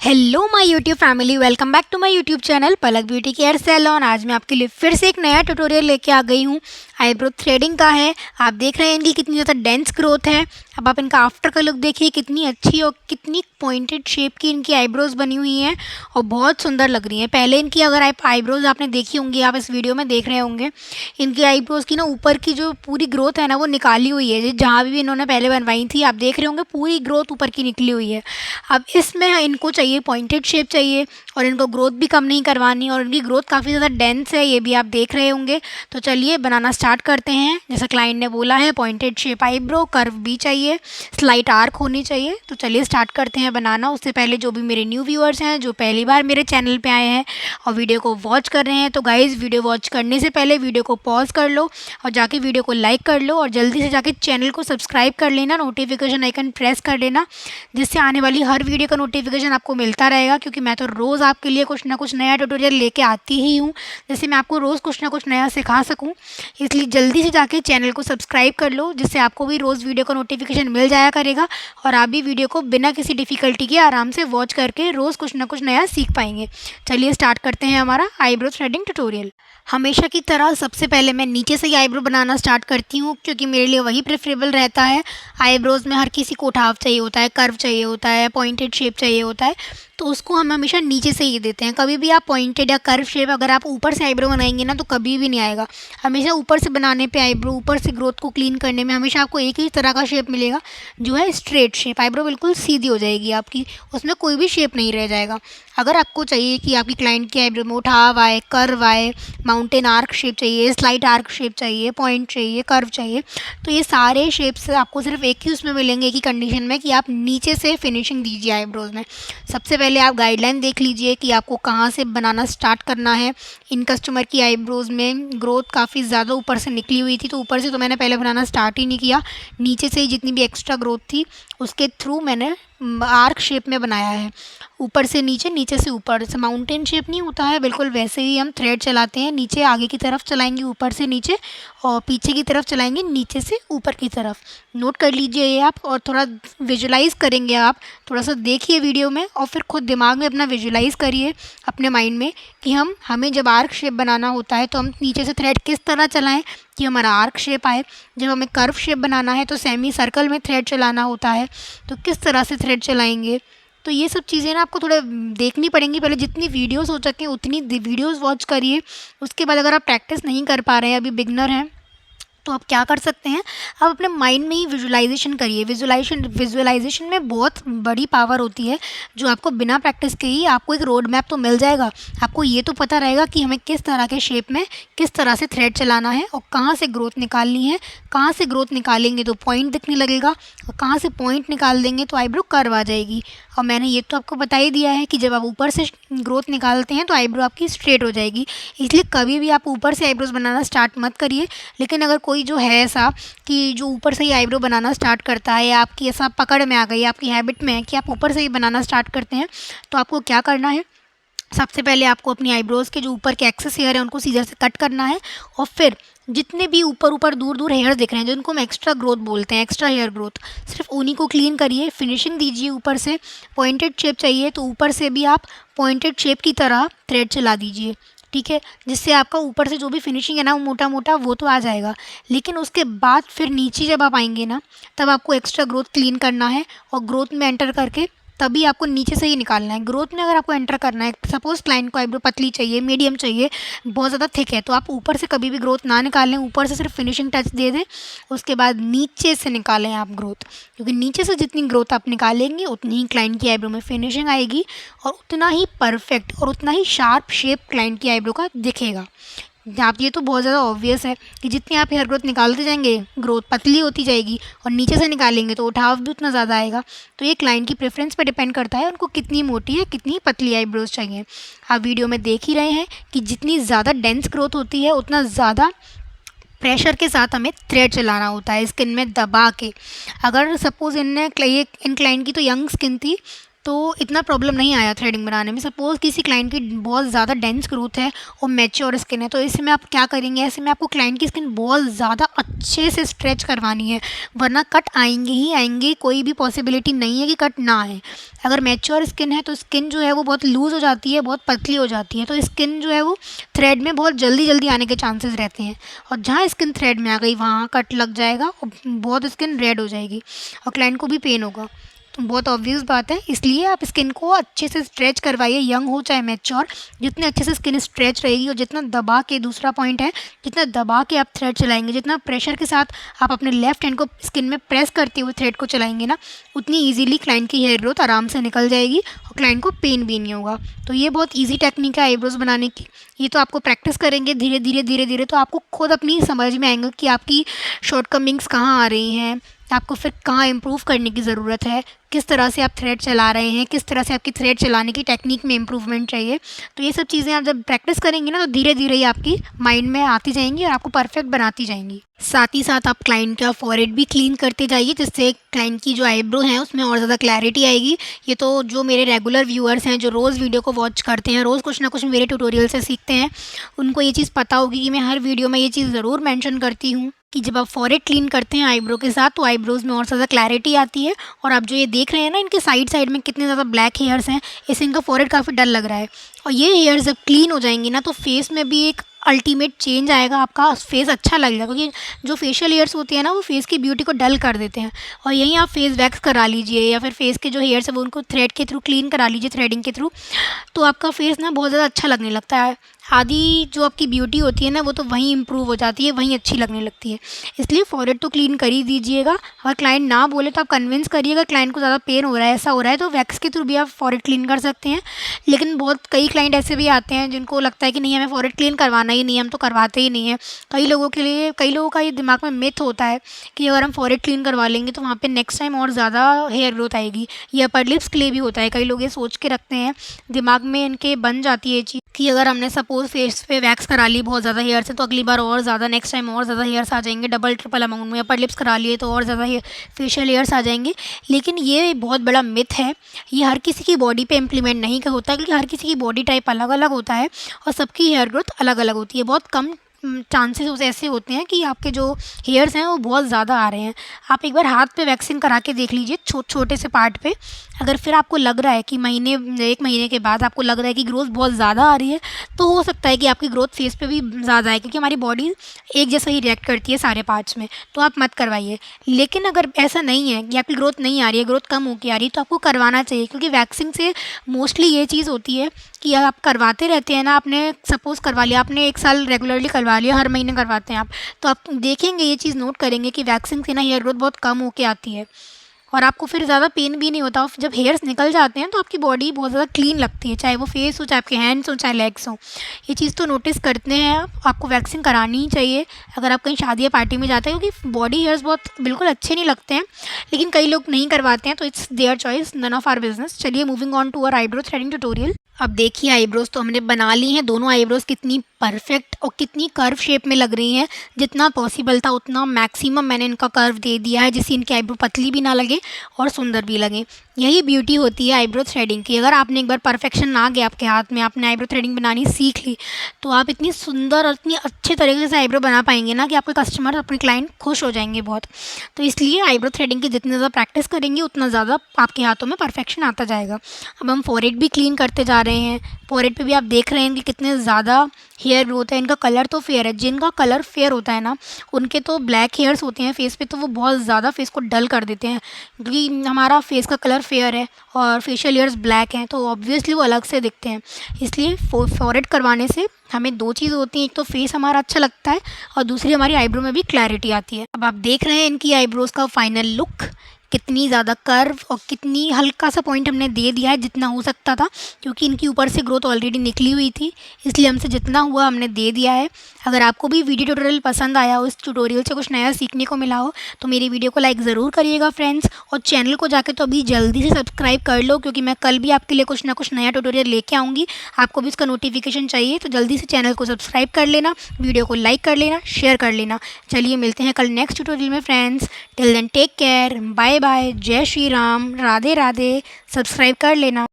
Hello my YouTube family, welcome back to my YouTube channel Palak beauty care salon. आज मैं आपके लिए फिर से एक नया ट्यूटोरियल लेके आ गई हूँ। आईब्रो थ्रेडिंग का है। आप देख रहे हैं इनकी कितनी ज़्यादा डेंस ग्रोथ है। अब आप इनका आफ्टर का लुक देखिए, कितनी अच्छी और कितनी पॉइंटेड शेप की इनकी आईब्रोज बनी हुई हैं और बहुत सुंदर लग रही हैं। पहले इनकी अगर आप आईब्रोज आपने देखी होंगी, आप इस वीडियो में देख रहे होंगे, इनकी आईब्रोज की ना ऊपर की जो पूरी ग्रोथ है ना वो निकाली हुई है। जहाँ भी इन्होंने पहले बनवाई थी आप देख रहे होंगे पूरी ग्रोथ ऊपर की निकली हुई है। अब इसमें इनको चाहिए पॉइंटेड शेप चाहिए और इनको ग्रोथ भी कम नहीं करवानी और इनकी ग्रोथ काफ़ी ज़्यादा डेंस है, ये भी आप देख रहे होंगे। तो चलिए बनाना स्टार्ट करते हैं। जैसा क्लाइंट ने बोला है पॉइंटेड शेप आईब्रो, कर्व भी चाहिए, स्लाइट आर्क होनी चाहिए। तो चलिए स्टार्ट करते हैं बनाना। उससे पहले जो भी मेरे न्यू व्यूअर्स हैं, जो पहली बार मेरे चैनल पे आए हैं और वीडियो को वॉच कर रहे हैं, तो गाइज़ वीडियो वॉच करने से पहले वीडियो को पॉज कर लो और जाके वीडियो को लाइक कर लो और जल्दी से जाके चैनल को सब्सक्राइब कर लेना, नोटिफिकेशन आइकन प्रेस कर लेना, जिससे आने वाली हर वीडियो का नोटिफिकेशन आपको मिलता रहेगा। क्योंकि मैं तो रोज़ आपके लिए कुछ ना कुछ नया ट्यूटोरियल लेके आती ही हूँ, जिससे मैं आपको रोज़ कुछ ना कुछ नया सिखा सकूँ। इसलिए जल्दी से जाके चैनल को सब्सक्राइब कर लो, जिससे आपको भी रोज़ वीडियो का नोटिफिकेशन मिल जाया करेगा और आप भी वीडियो को बिना किसी डिफ़िकल्टी के आराम से वॉच करके रोज़ कुछ ना कुछ नया सीख पाएंगे। चलिए स्टार्ट करते हैं हमारा आईब्रो थ्रेडिंग ट्यूटोरियल। हमेशा की तरह सबसे पहले मैं नीचे से ही आईब्रो बनाना स्टार्ट करती हूँ, क्योंकि मेरे लिए वही प्रेफरेबल रहता है। आईब्रोज़ में हर किसी को उठाव चाहिए होता है, कर्व चाहिए होता है, पॉइंटेड शेप चाहिए होता है, तो उसको हम हमेशा नीचे से ही देते हैं। कभी भी आप पॉइंटेड या कर्व शेप अगर आप ऊपर से आईब्रो बनाएंगे ना तो कभी भी नहीं आएगा। हमेशा ऊपर से बनाने पे आईब्रो, ऊपर से ग्रोथ को क्लीन करने में हमेशा आपको एक ही तरह का शेप मिलेगा, जो है स्ट्रेट शेप। आईब्रो बिल्कुल सीधी हो जाएगी आपकी, उसमें कोई भी शेप नहीं रह जाएगा। अगर आपको चाहिए कि आपकी क्लाइंट की आईब्रो में उठाव आए, कर्व आए, माउंटेन आर्क शेप चाहिए, स्लाइट आर्क शेप चाहिए, पॉइंट चाहिए, कर्व चाहिए, तो ये सारे शेप्स आपको सिर्फ एक ही उसमें मिलेंगे, एक ही कंडीशन में, कि आप नीचे से फिनिशिंग दीजिए आईब्रोज में। सबसे पहले आप गाइडलाइन देख लीजिए कि आपको कहाँ से बनाना स्टार्ट करना है। इन कस्टमर की आईब्रोज में ग्रोथ काफ़ी ज़्यादा ऊपर से निकली हुई थी, तो ऊपर से तो मैंने पहले बनाना स्टार्ट ही नहीं किया। नीचे से ही जितनी भी एक्स्ट्रा ग्रोथ थी उसके थ्रू मैंने आर्क शेप में बनाया है। ऊपर से नीचे, नीचे से ऊपर। जैसे माउंटेन शेप नहीं होता है, बिल्कुल वैसे ही हम थ्रेड चलाते हैं। नीचे आगे की तरफ चलाएंगे ऊपर से नीचे, और पीछे की तरफ चलाएंगे नीचे से ऊपर की तरफ। नोट कर लीजिए ये आप, और थोड़ा विजुलाइज़ करेंगे आप। थोड़ा सा देखिए वीडियो में और फिर खुद दिमाग में अपना विजुलाइज़ करिए अपने माइंड में कि हमें जब आर्क शेप बनाना होता है तो हम नीचे से थ्रेड किस तरह चलाएं कि हमारा आर्क शेप आए। जब हमें कर्व शेप बनाना है तो सेमी सर्कल में थ्रेड चलाना होता है, तो किस तरह से थ्रेड चलाएंगे। तो ये सब चीज़ें ना आपको थोड़ा देखनी पड़ेंगी। पहले जितनी वीडियोस हो सकें उतनी वीडियोस वॉच करिए। उसके बाद अगर आप प्रैक्टिस नहीं कर पा रहे हैं, अभी बिगनर हैं, तो आप क्या कर सकते हैं, आप अपने माइंड में ही विजुलाइजेशन करिए। विजुलाइजेशन में बहुत बड़ी पावर होती है, जो आपको बिना प्रैक्टिस के ही आपको एक रोड मैप तो मिल जाएगा। आपको ये तो पता रहेगा कि हमें किस तरह के शेप में किस तरह से थ्रेड चलाना है और कहाँ से ग्रोथ निकालनी है। कहाँ से ग्रोथ निकालेंगे तो पॉइंट दिखने लगेगा, और कहाँ से पॉइंट निकाल देंगे तो आईब्रो कर्व आ जाएगी। और मैंने ये तो आपको बता ही दिया है कि जब आप ऊपर से ग्रोथ निकालते हैं तो आईब्रो आपकी स्ट्रेट हो जाएगी। इसलिए कभी भी आप ऊपर से आईब्रोज बनाना स्टार्ट मत करिए। लेकिन अगर कोई जो है ऐसा कि जो ऊपर से ही आईब्रो बनाना स्टार्ट करता है, या आपकी ऐसा पकड़ में आ गई, आपकी हैबिट में है कि आप ऊपर से ही बनाना स्टार्ट करते हैं, तो आपको क्या करना है, सबसे पहले आपको अपनी आईब्रोज़ के जो ऊपर के एक्सेस हेयर हैं उनको सीधे से कट करना है। और फिर जितने भी ऊपर ऊपर दूर दूर हेयर दिख रहे हैं, जिनको हम एक्स्ट्रा ग्रोथ बोलते हैं, एक्स्ट्रा हेयर ग्रोथ, सिर्फ उन्हीं को क्लीन करिए, फिनिशिंग दीजिए। ऊपर से पॉइंटेड शेप चाहिए तो ऊपर से भी आप पॉइंटेड शेप की तरह थ्रेड चला दीजिए, ठीक है, जिससे आपका ऊपर से जो भी फिनिशिंग है ना वो मोटा मोटा वो तो आ जाएगा। लेकिन उसके बाद फिर नीचे जब आप आएंगे ना, तब आपको एक्स्ट्रा ग्रोथ क्लीन करना है और ग्रोथ में एंटर करके तभी आपको नीचे से ही निकालना है। ग्रोथ में अगर आपको एंटर करना है, सपोज़ क्लाइंट को आईब्रो पतली चाहिए, मीडियम चाहिए, बहुत ज़्यादा थिक है, तो आप ऊपर से कभी भी ग्रोथ ना निकालें, ऊपर से सिर्फ फिनिशिंग टच दे दें। उसके बाद नीचे से निकालें आप ग्रोथ, क्योंकि नीचे से जितनी ग्रोथ आप निकालेंगे उतनी ही क्लाइंट की आईब्रो में फिनिशिंग आएगी और उतना ही परफेक्ट और उतना ही शार्प शेप क्लाइंट की आईब्रो का दिखेगा। आप, ये तो बहुत ज़्यादा ऑब्वियस है कि जितनी आप हेयर ग्रोथ निकालते जाएंगे ग्रोथ पतली होती जाएगी, और नीचे से निकालेंगे तो उठाव भी उतना ज़्यादा आएगा। तो ये क्लाइंट की प्रेफरेंस पर डिपेंड करता है, उनको कितनी मोटी या कितनी पतली आईब्रोज चाहिए। आप वीडियो में देख ही रहे हैं कि जितनी ज़्यादा डेंस ग्रोथ होती है उतना ज़्यादा प्रेशर के साथ हमें थ्रेड चलाना होता है स्किन में दबा के। अगर सपोज़ इन क्लाइंट की तो यंग स्किन थी, तो इतना प्रॉब्लम नहीं आया थ्रेडिंग बनाने में। सपोज़ किसी क्लाइंट की बहुत ज़्यादा डेंस ग्रोथ है और मैच्योर स्किन है, तो ऐसे में आप क्या करेंगे, ऐसे में आपको क्लाइंट की स्किन बहुत ज़्यादा अच्छे से स्ट्रेच करवानी है, वरना कट आएंगे ही आएंगे, कोई भी पॉसिबिलिटी नहीं है कि कट ना आए। अगर मैच्योर स्किन है तो स्किन जो है वो बहुत लूज़ हो जाती है, बहुत पतली हो जाती है, तो स्किन जो है वो थ्रेड में बहुत जल्दी जल्दी आने के चांसेस रहते हैं, और जहाँ स्किन थ्रेड में आ गई वहाँ कट लग जाएगा और बहुत स्किन रेड हो जाएगी और क्लाइंट को भी पेन होगा। तो बहुत ऑब्वियस बात है, इसलिए आप स्किन को अच्छे से स्ट्रेच करवाइए, यंग हो चाहे मैच्योर। जितने अच्छे से स्किन स्ट्रेच रहेगी और जितना दबा के, दूसरा पॉइंट है, जितना दबा के आप थ्रेड चलाएंगे, जितना प्रेशर के साथ आप अपने लेफ्ट हैंड को स्किन में प्रेस करते हुए थ्रेड को चलाएंगे ना, उतनी ईजिली क्लाइंट की हेयर ग्रोथ आराम से निकल जाएगी और क्लाइंट को पेन भी नहीं होगा। तो ये बहुत ईजी टेक्निक है आईब्रोज़ बनाने की। ये तो आपको प्रैक्टिस करेंगे धीरे धीरे धीरे धीरे तो आपको खुद अपनी समझ में आएंगे कि आपकी शॉर्टकमिंग्स कहाँ आ रही हैं, आपको फिर कहाँ इम्प्रूव करने की ज़रूरत है, किस तरह से आप थ्रेड चला रहे हैं, किस तरह से आपकी थ्रेड चलाने की टेक्निक में इम्प्रूवमेंट चाहिए। तो ये सब चीज़ें आप जब प्रैक्टिस करेंगे ना, तो धीरे धीरे ही आपकी माइंड में आती जाएंगी और आपको परफेक्ट बनाती जाएंगी। साथ ही साथ आप क्लाइंट का फॉरहेड भी क्लीन करते जाइए, जिससे क्लाइंट की जो आईब्रो है उसमें और ज़्यादा क्लैरिटी आएगी। ये तो जो मेरे रेगुलर व्यूअर्स हैं, जो रोज़ वीडियो को वॉच करते हैं, रोज़ कुछ ना कुछ मेरे ट्यूटोरियल से सीखते हैं, उनको ये चीज़ पता होगी कि मैं हर वीडियो में ये चीज़ ज़रूर मेंशन करती हूँ कि जब आप फॉरहेड क्लीन करते हैं आईब्रो के साथ, तो आईब्रोज़ में और ज़्यादा क्लैरिटी आती है। और आप जो ये देख रहे हैं ना, इनके साइड साइड में कितने ज़्यादा ब्लैक हेयर्स हैं, इससे इनका फॉरहेड काफ़ी डल लग रहा है। और ये हेयर्स जब क्लीन हो जाएंगी ना, तो फेस में भी एक अल्टीमेट चेंज आएगा, आपका फेस अच्छा लगेगा, क्योंकि जो फेशियल हेयर्स होते हैं ना, वो फेस की ब्यूटी को डल कर देते हैं। और यहीं आप फेस वैक्स करा लीजिए, या फिर फेस के जो हेयर्स है वो उनको थ्रेड के थ्रू क्लीन करा लीजिए, थ्रेडिंग के थ्रू, तो आपका फेस ना बहुत ज़्यादा अच्छा लगने लगता है। आधी जो आपकी ब्यूटी होती है ना, वो तो वहीं इंप्रूव हो जाती है, वहीं अच्छी लगने लगती है। इसलिए फॉरहेड तो क्लीन कर ही दीजिएगा। अगर क्लाइंट ना बोले तो आप कन्विंस करिएगा, क्लाइंट को ज़्यादा पेन हो रहा है, ऐसा हो रहा है, तो वैक्स के थ्रू भी आप फॉरहेड क्लीन कर सकते हैं। लेकिन बहुत कई क्लाइंट ऐसे भी आते हैं जिनको लगता है कि नहीं, हमें फॉरहेड क्लीन करवाना ही नहीं है, हम तो करवाते ही नहीं है। कई लोगों का ये दिमाग में मिथ होता है कि अगर हम फॉरहेड क्लीन करवा लेंगे तो वहाँ पे नेक्स्ट टाइम और ज़्यादा हेयर ग्रोथ आएगी। ये अपर लिप्स के लिए भी होता है, कई लोग ये सोच के रखते हैं, दिमाग में इनके बन जाती है ये चीज़ कि अगर हमने सपोज़ फेस पे वैक्स करा ली बहुत ज़्यादा हेयर से, तो अगली बार और ज़्यादा, नेक्स्ट टाइम और ज़्यादा हेयर्स आ जाएंगे, डबल ट्रिपल अमाउंट में। अपर लिप्स करा लिए तो और ज़्यादा फेशियल हेयर्स आ जाएंगे। लेकिन ये बहुत बड़ा मिथ है, ये हर किसी की बॉडी पे इम्प्लीमेंट नहीं होता, क्योंकि हर किसी की बॉडी टाइप अलग अलग होता है और सबकी हेयर ग्रोथ अलग अलग होती है। बहुत कम चांसेस ऐसे होते हैं कि आपके जो हेयर्स हैं वो बहुत ज़्यादा आ रहे हैं। आप एक बार हाथ पे वैक्सिंग करा के देख लीजिए, छोटे से पार्ट पे। अगर फिर आपको लग रहा है कि एक महीने के बाद आपको लग रहा है कि ग्रोथ बहुत ज़्यादा आ रही है, तो हो सकता है कि आपकी ग्रोथ फेस पे भी ज़्यादा है, क्योंकि हमारी बॉडी एक जैसा ही रिएक्ट करती है सारे पार्ट्स में, तो आप मत करवाइए। लेकिन अगर ऐसा नहीं है कि आपकी ग्रोथ नहीं आ रही है, ग्रोथ कम होकर आ रही है, तो आपको करवाना चाहिए, क्योंकि वैक्सिंग से मोस्टली ये चीज़ होती है कि आप करवाते रहते हैं ना, आपने सपोज़ करवा लिया, आपने 1 साल रेगुलरली करवा लिया, हर महीने करवाते हैं आप, तो आप देखेंगे, ये चीज़ नोट करेंगे कि वैक्सिंग से ना हेयर ग्रोथ बहुत कम होके आती है और आपको फिर ज़्यादा पेन भी नहीं होता। जब हेयर्स निकल जाते हैं तो आपकी बॉडी बहुत ज़्यादा क्लीन लगती है, चाहे वो फेस हो, चाहे आपके हैंड्स हो, चाहे लेग्स हो। ये चीज़ तो नोटिस करते हैं आप, आपको वैक्सिंग करानी ही चाहिए अगर आप कहीं शादी या पार्टी में जाते हैं, क्योंकि बॉडी हेयर्स बहुत बिल्कुल अच्छे नहीं लगते हैं। लेकिन कई लोग नहीं करवाते हैं, तो it's their choice, none of our business. चलिए moving on to our eyebrow threading tutorial. अब देखिए आईब्रोज़ तो हमने बना ली हैं, दोनों आईब्रोज़ कितनी परफेक्ट और कितनी कर्व शेप में लग रही हैं। जितना पॉसिबल था उतना मैक्सिमम मैंने इनका कर्व दे दिया है, जिससे इनकी आईब्रो पतली भी ना लगे और सुंदर भी लगे। यही ब्यूटी होती है आईब्रो थ्रेडिंग की। अगर आपने एक बार परफेक्शन आ गया आपके हाथ में, आपने आईब्रो थ्रेडिंग बनानी सीख ली, तो आप इतनी सुंदर और इतनी अच्छे तरीके से आईब्रो बना पाएंगे ना कि आपके कस्टमर, अपने क्लाइंट खुश हो जाएंगे बहुत। तो इसलिए आईब्रो थ्रेडिंग की जितनी ज़्यादा प्रैक्टिस करेंगे उतना ज़्यादा आपके हाथों में परफेक्शन आता जाएगा। अब हम फॉरहेड भी क्लीन करते जा रहे हैं। फॉरहेड पे भी आप देख रहे हैं कि कितने ज़्यादा हेयर ग्रोथ है। इनका कलर तो फेयर है, जिनका कलर फेयर होता है ना, उनके तो ब्लैक हेयर्स होते हैं फेस पे, तो वो बहुत ज़्यादा फेस को डल कर देते हैं। क्योंकि हमारा फेस का कलर फेयर है और फेशियल हेयर्स ब्लैक हैं, तो ऑब्वियसली वो अलग से दिखते हैं। इसलिए फॉरहेड करवाने से हमें 2 चीज़ होती हैं, एक तो फेस हमारा अच्छा लगता है और दूसरी हमारी आईब्रो में भी क्लैरिटी आती है। अब आप देख रहे हैं इनकी आईब्रोज़ का फाइनल लुक, कितनी ज़्यादा कर्व और कितनी हल्का सा पॉइंट हमने दे दिया है जितना हो सकता था, क्योंकि इनकी ऊपर से ग्रोथ ऑलरेडी निकली हुई थी, इसलिए हमसे जितना हुआ हमने दे दिया है। अगर आपको भी वीडियो ट्यूटोरियल पसंद आया हो, इस ट्यूटोरियल से कुछ नया सीखने को मिला हो, तो मेरी वीडियो को लाइक ज़रूर करिएगा फ्रेंड्स, और चैनल को जाके तो अभी जल्दी से सब्सक्राइब कर लो, क्योंकि मैं कल भी आपके लिए कुछ ना कुछ नया ट्यूटोरियल लेके आऊँगी। आपको भी इसका नोटिफिकेशन चाहिए, तो जल्दी से चैनल को सब्सक्राइब कर लेना, वीडियो को लाइक कर लेना, शेयर कर लेना। चलिए मिलते हैं कल नेक्स्ट ट्यूटोरियल में friends. Till then take care, bye. Bye bye, जय श्री राम, राधे राधे। सब्सक्राइब कर लेना।